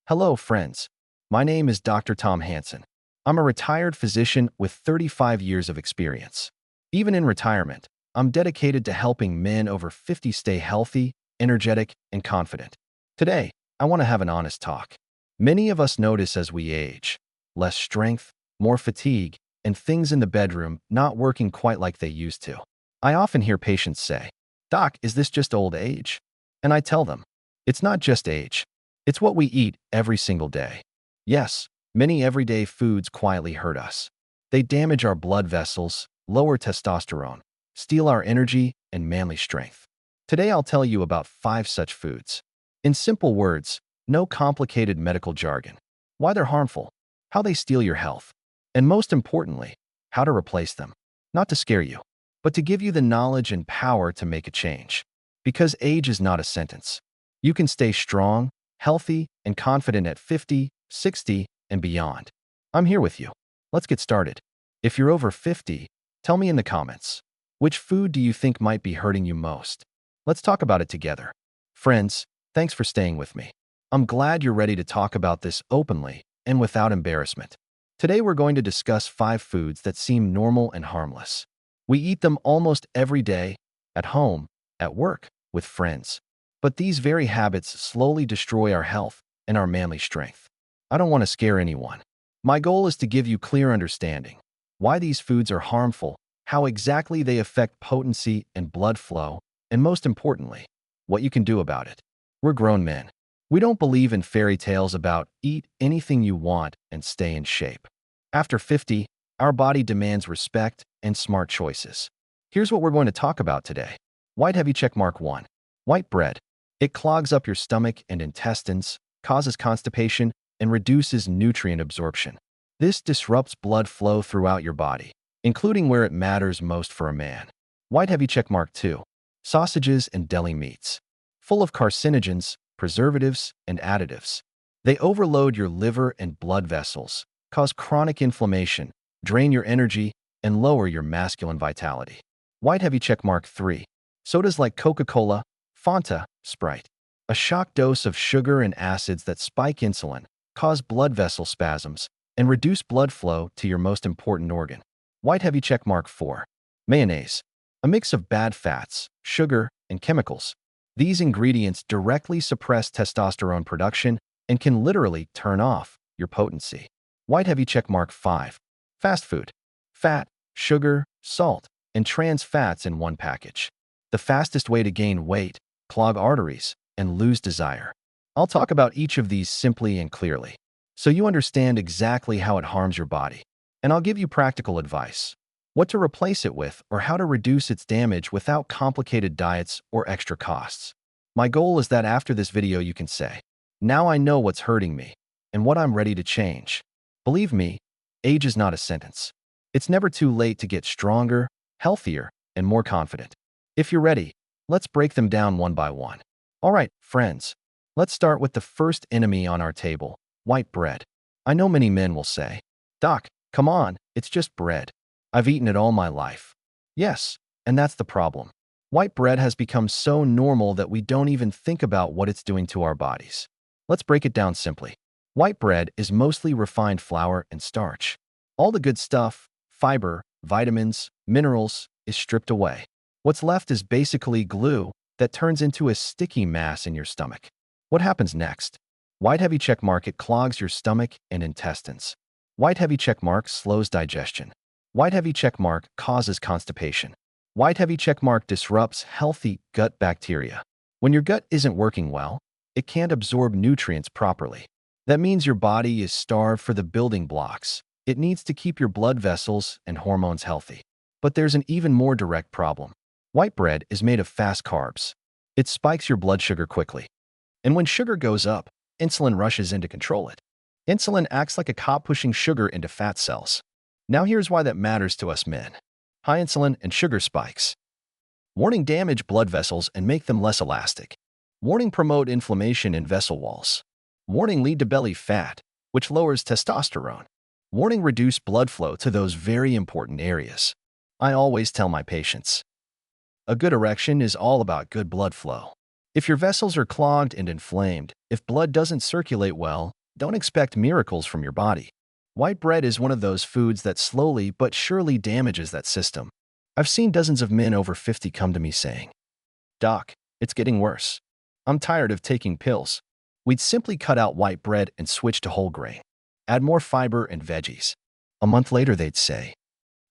Hello, friends. My name is Dr. Tom Hanson. I'm a retired physician with 35 years of experience. Even in retirement, I'm dedicated to helping men over 50 stay healthy, energetic, and confident. Today, I want to have an honest talk. Many of us notice as we age, less strength, more fatigue, and things in the bedroom not working quite like they used to. I often hear patients say, "Doc, is this just old age?" And I tell them, it's not just age. It's what we eat every single day. Yes, many everyday foods quietly hurt us. They damage our blood vessels, lower testosterone, steal our energy and manly strength. Today I'll tell you about 5 such foods. In simple words, no complicated medical jargon. Why they're harmful, how they steal your health, and most importantly, how to replace them. Not to scare you, but to give you the knowledge and power to make a change. Because age is not a sentence. You can stay strong, healthy, and confident at 50, 60, and beyond. I'm here with you. Let's get started. If you're over 50, tell me in the comments, which food do you think might be hurting you most? Let's talk about it together. Friends, thanks for staying with me. I'm glad you're ready to talk about this openly and without embarrassment. Today we're going to discuss 5 foods that seem normal and harmless. We eat them almost every day, at home, at work, with friends. But these very habits slowly destroy our health and our manly strength. I don't want to scare anyone. My goal is to give you clear understanding, why these foods are harmful, how exactly they affect potency and blood flow, and most importantly, what you can do about it. We're grown men. We don't believe in fairy tales about eat anything you want and stay in shape. After 50, our body demands respect and smart choices. Here's what we're going to talk about today. White heavy checkmark 1. White bread. It clogs up your stomach and intestines, causes constipation, and reduces nutrient absorption. This disrupts blood flow throughout your body, including where it matters most for a man. White heavy checkmark 2. Sausages and deli meats. Full of carcinogens, preservatives, and additives. They overload your liver and blood vessels, cause chronic inflammation, drain your energy, and lower your masculine vitality. White heavy checkmark 3. Sodas like Coca-Cola, Fanta, Sprite. A shock dose of sugar and acids that spike insulin, cause blood vessel spasms, and reduce blood flow to your most important organ. White heavy checkmark 4. Mayonnaise. A mix of bad fats, sugar, and chemicals. These ingredients directly suppress testosterone production and can literally turn off your potency. White heavy checkmark 5. Fast food. Fat, sugar, salt, and trans fats in one package. The fastest way to gain weight, clog arteries, and lose desire. I'll talk about each of these simply and clearly, so you understand exactly how it harms your body. And I'll give you practical advice, what to replace it with or how to reduce its damage without complicated diets or extra costs. My goal is that after this video you can say, now I know what's hurting me and what I'm ready to change. Believe me, age is not a sentence. It's never too late to get stronger, healthier, and more confident. If you're ready, let's break them down one by one. All right, friends, let's start with the first enemy on our table, white bread. I know many men will say, "Doc, come on, it's just bread. I've eaten it all my life." Yes, and that's the problem. White bread has become so normal that we don't even think about what it's doing to our bodies. Let's break it down simply. White bread is mostly refined flour and starch. All the good stuff, fiber, vitamins, minerals, is stripped away. What's left is basically glue that turns into a sticky mass in your stomach. What happens next? White heavy checkmark, it clogs your stomach and intestines. White heavy checkmark slows digestion. White heavy checkmark causes constipation. White heavy checkmark disrupts healthy gut bacteria. When your gut isn't working well, it can't absorb nutrients properly. That means your body is starved for the building blocks it needs to keep your blood vessels and hormones healthy. But there's an even more direct problem. White bread is made of fast carbs. It spikes your blood sugar quickly. And when sugar goes up, insulin rushes in to control it. Insulin acts like a cop pushing sugar into fat cells. Now here's why that matters to us men. High insulin and sugar spikes. Warning: damage blood vessels and make them less elastic. Warning: promote inflammation in vessel walls. Warning: lead to belly fat, which lowers testosterone. Warning: reduce blood flow to those very important areas. I always tell my patients, a good erection is all about good blood flow. If your vessels are clogged and inflamed, if blood doesn't circulate well, don't expect miracles from your body. White bread is one of those foods that slowly but surely damages that system. I've seen dozens of men over 50 come to me saying, "Doc, it's getting worse. I'm tired of taking pills." We'd simply cut out white bread and switch to whole grain. Add more fiber and veggies. A month later, they'd say,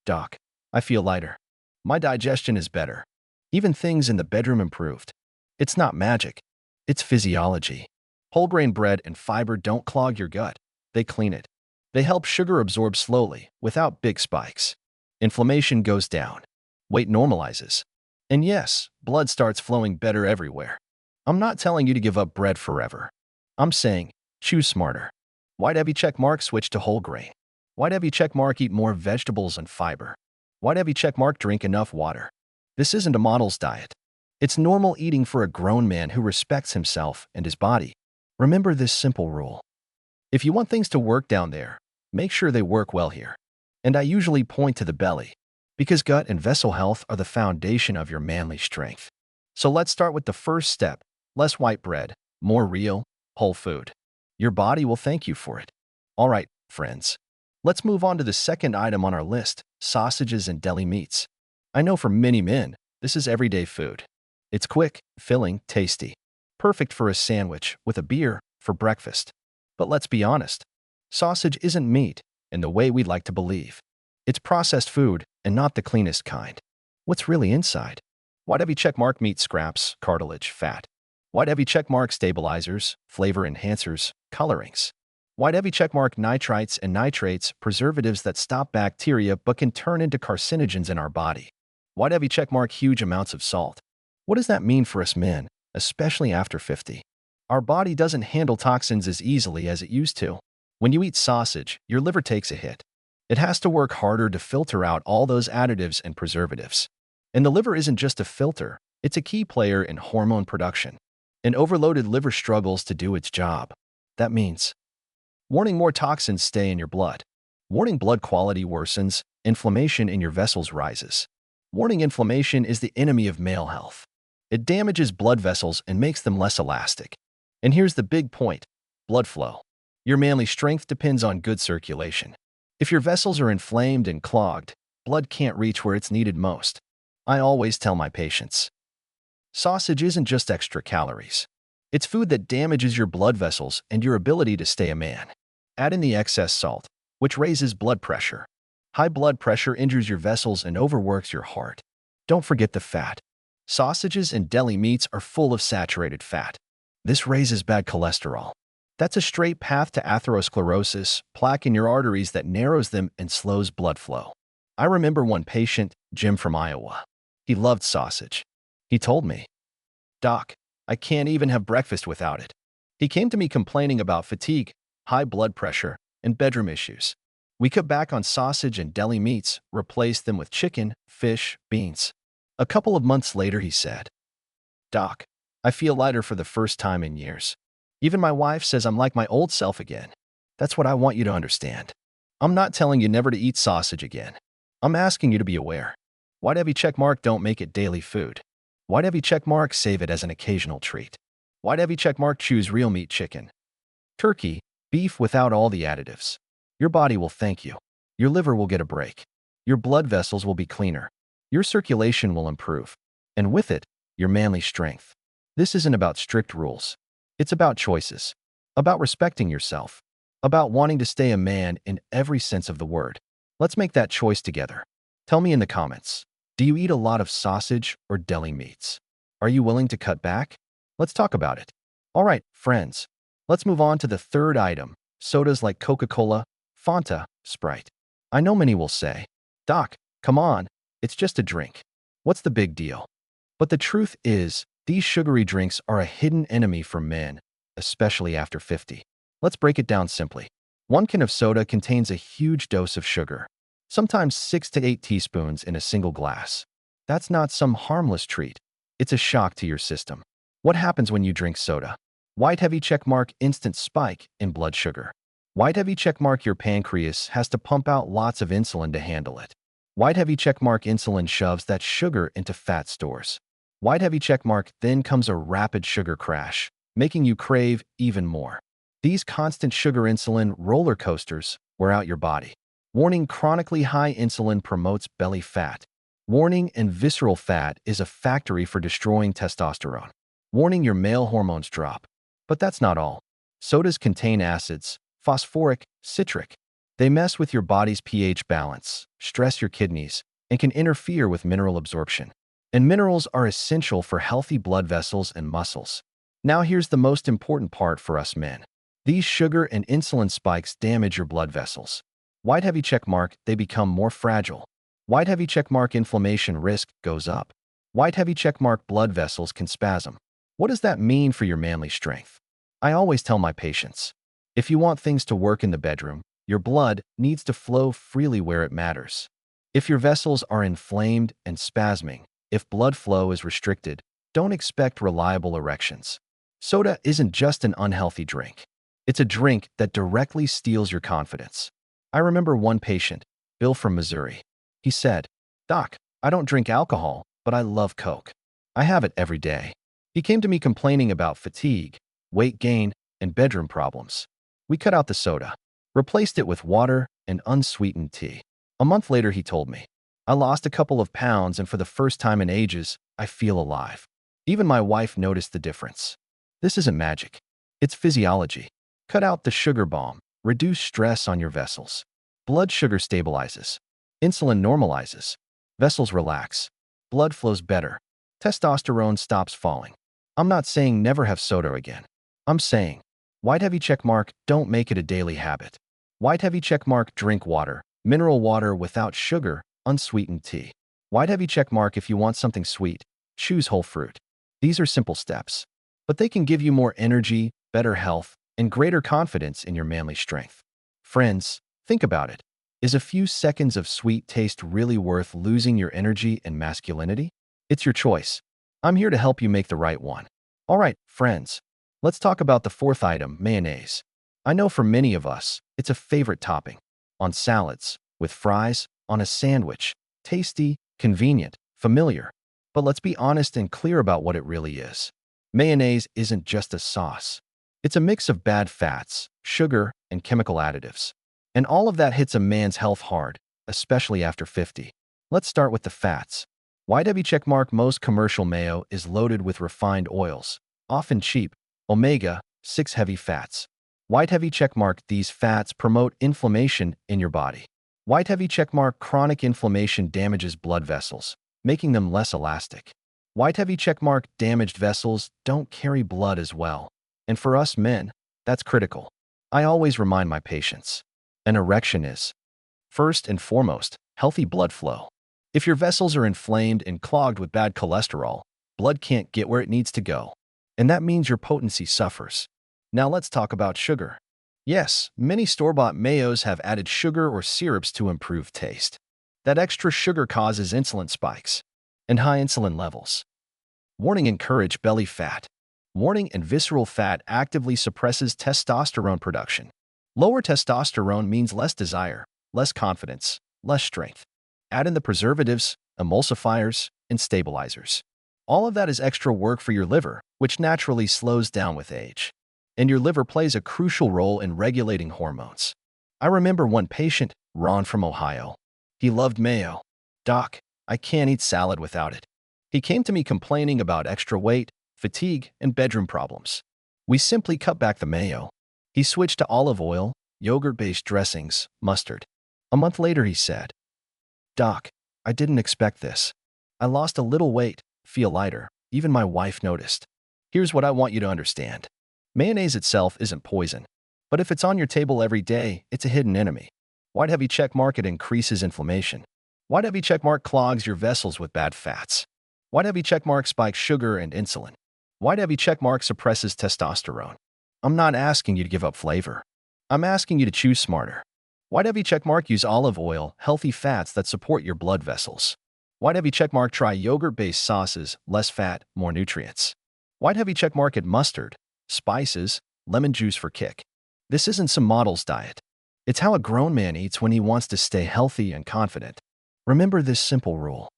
"Doc, I feel lighter. My digestion is better. Even things in the bedroom improved." It's not magic. It's physiology. Whole grain bread and fiber don't clog your gut. They clean it. They help sugar absorb slowly, without big spikes. Inflammation goes down. Weight normalizes. And yes, blood starts flowing better everywhere. I'm not telling you to give up bread forever. I'm saying, choose smarter. White heavy check mark, switch to whole grain. White heavy check mark, eat more vegetables and fiber. White heavy check mark, drink enough water. This isn't a model's diet. It's normal eating for a grown man who respects himself and his body. Remember this simple rule. If you want things to work down there, make sure they work well here. And I usually point to the belly, because gut and vessel health are the foundation of your manly strength. So let's start with the first step: less white bread, more real, whole food. Your body will thank you for it. All right, friends. Let's move on to the second item on our list: sausages and deli meats. I know for many men, this is everyday food. It's quick, filling, tasty. Perfect for a sandwich with a beer for breakfast. But let's be honest, sausage isn't meat in the way we'd like to believe. It's processed food and not the cleanest kind. What's really inside? White heavy checkmark meat scraps, cartilage, fat. White heavy checkmark stabilizers, flavor enhancers, colorings. White heavy checkmark nitrites and nitrates, preservatives that stop bacteria but can turn into carcinogens in our body. White heavy checkmark huge amounts of salt. What does that mean for us men, especially after 50? Our body doesn't handle toxins as easily as it used to. When you eat sausage, your liver takes a hit. It has to work harder to filter out all those additives and preservatives. And the liver isn't just a filter, it's a key player in hormone production. An overloaded liver struggles to do its job. That means, warning, more toxins stay in your blood. Warning, blood quality worsens, inflammation in your vessels rises. Warning, inflammation is the enemy of male health. It damages blood vessels and makes them less elastic. And here's the big point: blood flow. Your manly strength depends on good circulation. If your vessels are inflamed and clogged, blood can't reach where it's needed most. I always tell my patients, sausage isn't just extra calories. It's food that damages your blood vessels and your ability to stay a man. Add in the excess salt, which raises blood pressure. High blood pressure injures your vessels and overworks your heart. Don't forget the fat. Sausages and deli meats are full of saturated fat. This raises bad cholesterol. That's a straight path to atherosclerosis, plaque in your arteries that narrows them and slows blood flow. I remember one patient, Jim from Iowa. He loved sausage. He told me, "Doc, I can't even have breakfast without it." He came to me complaining about fatigue, high blood pressure, and bedroom issues. We cut back on sausage and deli meats, replaced them with chicken, fish, beans. A couple of months later, he said, "Doc, I feel lighter for the first time in years. Even my wife says I'm like my old self again." That's what I want you to understand. I'm not telling you never to eat sausage again. I'm asking you to be aware. White heavy checkmark, don't make it daily food. White heavy checkmark, save it as an occasional treat. White heavy checkmark, choose real meat, chicken, turkey, beef without all the additives. Your body will thank you. Your liver will get a break. Your blood vessels will be cleaner. Your circulation will improve. And with it, your manly strength. This isn't about strict rules. It's about choices. About respecting yourself. About wanting to stay a man in every sense of the word. Let's make that choice together. Tell me in the comments, do you eat a lot of sausage or deli meats? Are you willing to cut back? Let's talk about it. All right, friends, let's move on to the third item: sodas like Coca-Cola, Fanta, Sprite. I know many will say, "Doc, come on, it's just a drink. What's the big deal?" But the truth is, these sugary drinks are a hidden enemy for men, especially after 50. Let's break it down simply. 1 can of soda contains a huge dose of sugar, sometimes 6 to 8 teaspoons in a single glass. That's not some harmless treat. It's a shock to your system. What happens when you drink soda? White heavy checkmark, instant spike in blood sugar. White heavy checkmark, your pancreas has to pump out lots of insulin to handle it. White heavy checkmark, insulin shoves that sugar into fat stores. White heavy checkmark, then comes a rapid sugar crash, making you crave even more. These constant sugar insulin roller coasters wear out your body. Warning: chronically high insulin promotes belly fat. Warning: and visceral fat is a factory for destroying testosterone. Warning: your male hormones drop. But that's not all. Sodas contain acids, phosphoric, citric. They mess with your body's pH balance, stress your kidneys, and can interfere with mineral absorption. And minerals are essential for healthy blood vessels and muscles. Now here's the most important part for us men. These sugar and insulin spikes damage your blood vessels. White heavy checkmark, they become more fragile. White heavy checkmark, inflammation risk goes up. White heavy checkmark, blood vessels can spasm. What does that mean for your manly strength? I always tell my patients, if you want things to work in the bedroom, your blood needs to flow freely where it matters. If your vessels are inflamed and spasming, if blood flow is restricted, don't expect reliable erections. Soda isn't just an unhealthy drink. It's a drink that directly steals your confidence. I remember one patient, Bill from Missouri. He said, "Doc, I don't drink alcohol, but I love Coke. I have it every day." He came to me complaining about fatigue, weight gain, and bedroom problems. We cut out the soda, replaced it with water and unsweetened tea. A month later, he told me, "I lost a couple of pounds, and for the first time in ages, I feel alive." Even my wife noticed the difference. This isn't magic. It's physiology. Cut out the sugar bomb. Reduce stress on your vessels. Blood sugar stabilizes. Insulin normalizes. Vessels relax. Blood flows better. Testosterone stops falling. I'm not saying never have soda again. I'm saying, white heavy checkmark, don't make it a daily habit. White heavy checkmark, drink water, mineral water without sugar, unsweetened tea. White heavy checkmark, if you want something sweet, choose whole fruit. These are simple steps, but they can give you more energy, better health, and greater confidence in your manly strength. Friends, think about it. Is a few seconds of sweet taste really worth losing your energy and masculinity? It's your choice. I'm here to help you make the right one. All right, friends, let's talk about the fourth item, mayonnaise. I know for many of us, it's a favorite topping. On salads, with fries, on a sandwich. Tasty, convenient, familiar. But let's be honest and clear about what it really is. Mayonnaise isn't just a sauce. It's a mix of bad fats, sugar, and chemical additives. And all of that hits a man's health hard, especially after 50. Let's start with the fats. White heavy checkmark, most commercial mayo is loaded with refined oils, often cheap, omega-6 heavy fats. White heavy checkmark, these fats promote inflammation in your body. White heavy checkmark, chronic inflammation damages blood vessels, making them less elastic. White heavy checkmark, damaged vessels don't carry blood as well. And for us men, that's critical. I always remind my patients, an erection is, first and foremost, healthy blood flow. If your vessels are inflamed and clogged with bad cholesterol, blood can't get where it needs to go. And that means your potency suffers. Now let's talk about sugar. Yes, many store-bought mayos have added sugar or syrups to improve taste. That extra sugar causes insulin spikes and high insulin levels. Warning: encourage belly fat. Warning: and visceral fat actively suppresses testosterone production. Lower testosterone means less desire, less confidence, less strength. Add in the preservatives, emulsifiers, and stabilizers. All of that is extra work for your liver, which naturally slows down with age. And your liver plays a crucial role in regulating hormones. I remember one patient, Ron from Ohio. He loved mayo. "Doc, I can't eat salad without it." He came to me complaining about extra weight, fatigue, and bedroom problems. We simply cut back the mayo. He switched to olive oil, yogurt-based dressings, mustard. A month later, he said, "Doc, I didn't expect this. I lost a little weight, feel lighter. Even my wife noticed." Here's what I want you to understand. Mayonnaise itself isn't poison, but if it's on your table every day, it's a hidden enemy. White heavy checkmark, it increases inflammation. White heavy checkmark clogs your vessels with bad fats. White heavy checkmark spikes sugar and insulin. White heavy checkmark suppresses testosterone. I'm not asking you to give up flavor. I'm asking you to choose smarter. White heavy checkmark, use olive oil, healthy fats that support your blood vessels. White heavy checkmark, try yogurt-based sauces, less fat, more nutrients. White heavy checkmark, add mustard, spices, lemon juice for kick. This isn't some model's diet. It's how a grown man eats when he wants to stay healthy and confident. Remember this simple rule.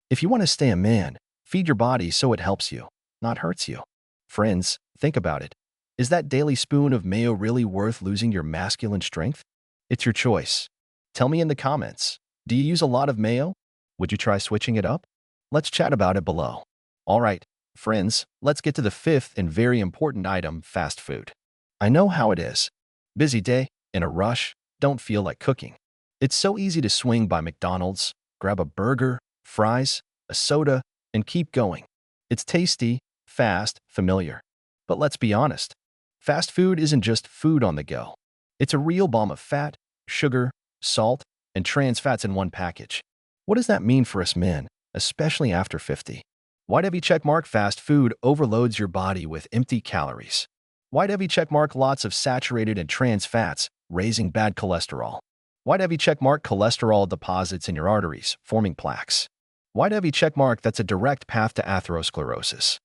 If you want to stay a man, Feed your body so it helps you, not hurts you. Friends, think about it. Is that daily spoon of mayo really worth losing your masculine strength? It's your choice. Tell me in the comments. Do you use a lot of mayo? Would you try switching it up? Let's chat about it below. All right, friends, let's get to the fifth and very important item, fast food. I know how it is. Busy day, in a rush, don't feel like cooking. It's so easy to swing by McDonald's, grab a burger, fries, a soda, and keep going. It's tasty, fast, familiar. But let's be honest. Fast food isn't just food on the go. It's a real bomb of fat, sugar, salt, and trans fats in one package. What does that mean for us men, especially after 50? White heavy checkmark fast food overloads your body with empty calories. White heavy checkmark lots of saturated and trans fats, raising bad cholesterol. White heavy checkmark cholesterol deposits in your arteries, forming plaques. White heavy checkmark that's a direct path to atherosclerosis.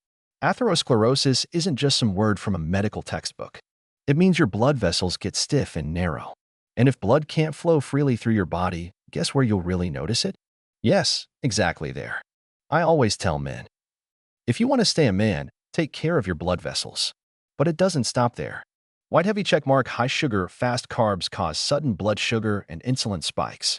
Atherosclerosis isn't just some word from a medical textbook. It means your blood vessels get stiff and narrow. And if blood can't flow freely through your body, guess where you'll really notice it? Yes, exactly there. I always tell men, if you want to stay a man, take care of your blood vessels. But it doesn't stop there. White heavy checkmark high sugar, fast carbs cause sudden blood sugar and insulin spikes.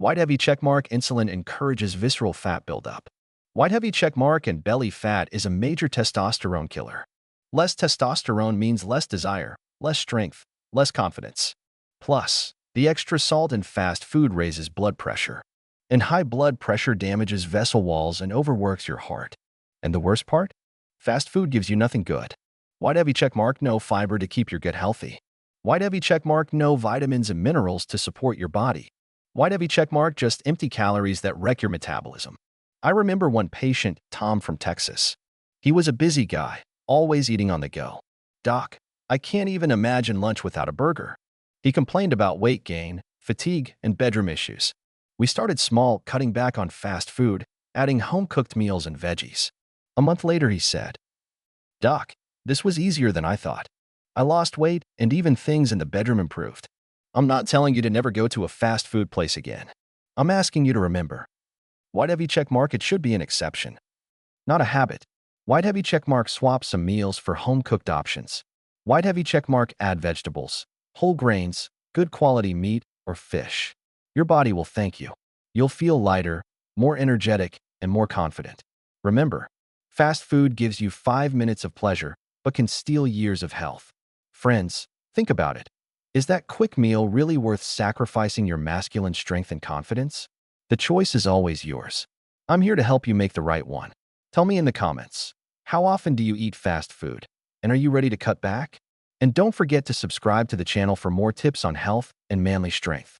White heavy checkmark insulin encourages visceral fat buildup. White heavy checkmark and belly fat is a major testosterone killer. Less testosterone means less desire, less strength, less confidence. Plus, the extra salt in fast food raises blood pressure. And high blood pressure damages vessel walls and overworks your heart. And the worst part? Fast food gives you nothing good. White heavy checkmark no fiber to keep your gut healthy. White heavy checkmark no vitamins and minerals to support your body. White heavy checkmark just empty calories that wreck your metabolism. I remember one patient, Tom from Texas. He was a busy guy, always eating on the go. Doc, I can't even imagine lunch without a burger. He complained about weight gain, fatigue, and bedroom issues. We started small, cutting back on fast food, adding home-cooked meals and veggies. A month later, he said, Doc, this was easier than I thought. I lost weight, and even things in the bedroom improved. I'm not telling you to never go to a fast food place again. I'm asking you to remember. White heavy checkmark it should be an exception, not a habit. White heavy checkmark swap some meals for home-cooked options. White heavy checkmark add vegetables, whole grains, good quality meat, or fish. Your body will thank you. You'll feel lighter, more energetic, and more confident. Remember, fast food gives you 5 minutes of pleasure, but can steal years of health. Friends, think about it. Is that quick meal really worth sacrificing your masculine strength and confidence? The choice is always yours. I'm here to help you make the right one. Tell me in the comments, how often do you eat fast food? And are you ready to cut back? And don't forget to subscribe to the channel for more tips on health and manly strength.